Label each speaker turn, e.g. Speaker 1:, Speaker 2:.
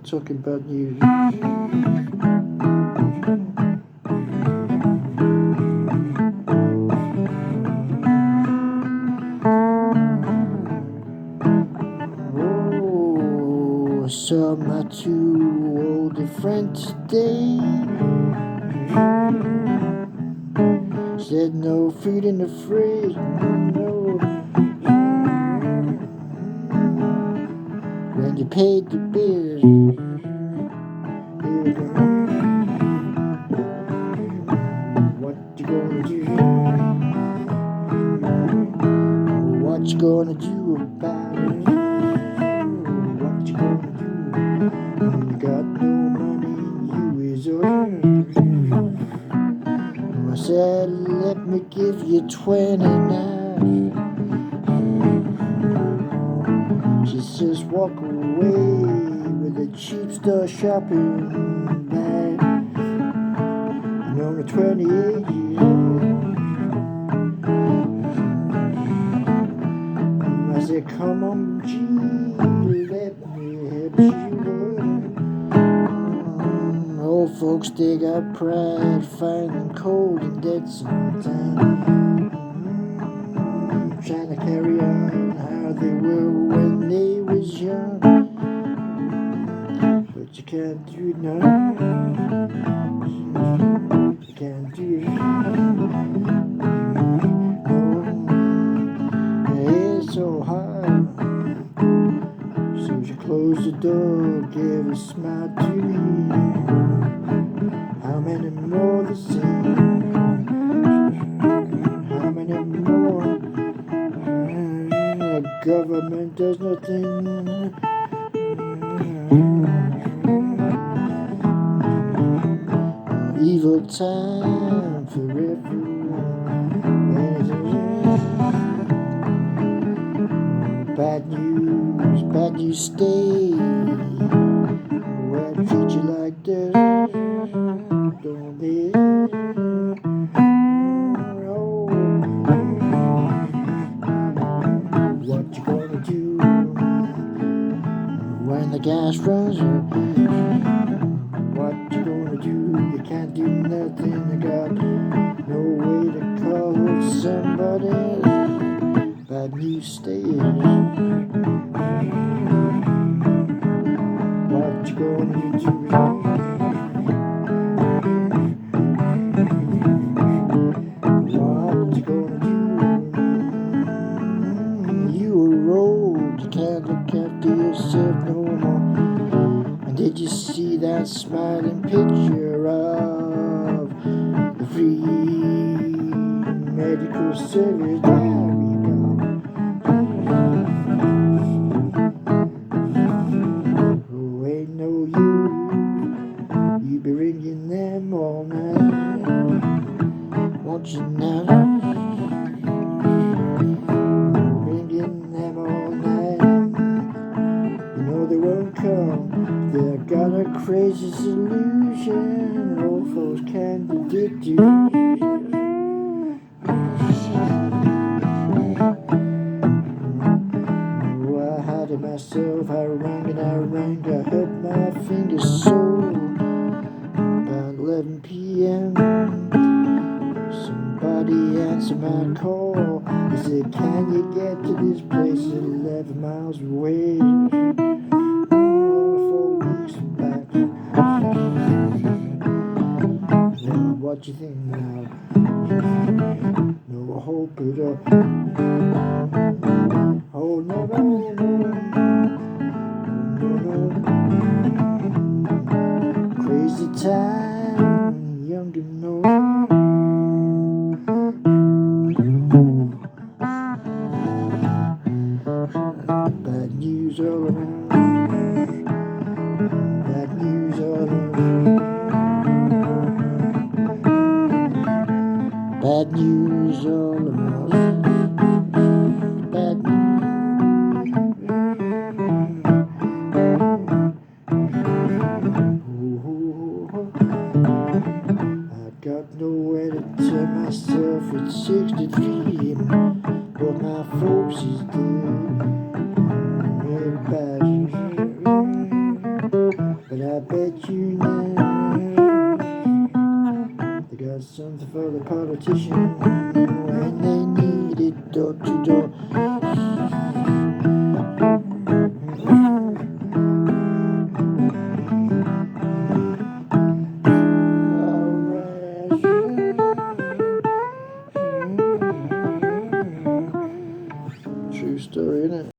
Speaker 1: talking about news. Oh, I saw my two older friends today. Said no food in the fridge, no. When you paid the bills, what you gonna do? What you gonna do about it? What you gonna do when you got no money? You is yours. I said, let me give you 20 now. She says, walk away with a cheap store shopping bag. I'm only 28 years old. I said, come on, G, let me help you. Old folks, they got pride, finding cold and dead sometimes. Trying to carry on how they were when they was young. But you can't do it now. You can't do it. No, it's so hard. So she closed the door, gave a smile to me. How many more the same? How many more? The government does nothing. Evil time for everyone. Bad news stay. Where I treat you like this, don't they? Oh. What you gonna do when the gas runs out? What you gonna do? You can't do nothing. You got no way to call somebody. Bad news stays. What you gonna do? What you gonna do? You are old. You can't look after yourself no more. And did you see that smiling picture of the free medical service? There we go. Oh, ain't no you. You be ringing them all night. Won't you now? Ringing them all night. You know they won't come. They got a crazy solution. Old folks can't predict you. Oh, I had it myself. I rang and I rang. I hurt my fingers so. About 11 p.m. Somebody answered my call. He said, can you get to this place 11 miles away? Oh, 4 weeks back. Well, what you think now? No hope at all. Oh, no, no, no. No, no. Crazy time, young and no. Bad news all around. Bad news all around. Bad news all around. Bad news. I got nowhere to turn myself at 63. But my folks is dead. Bad. for the politician when they need it door to door.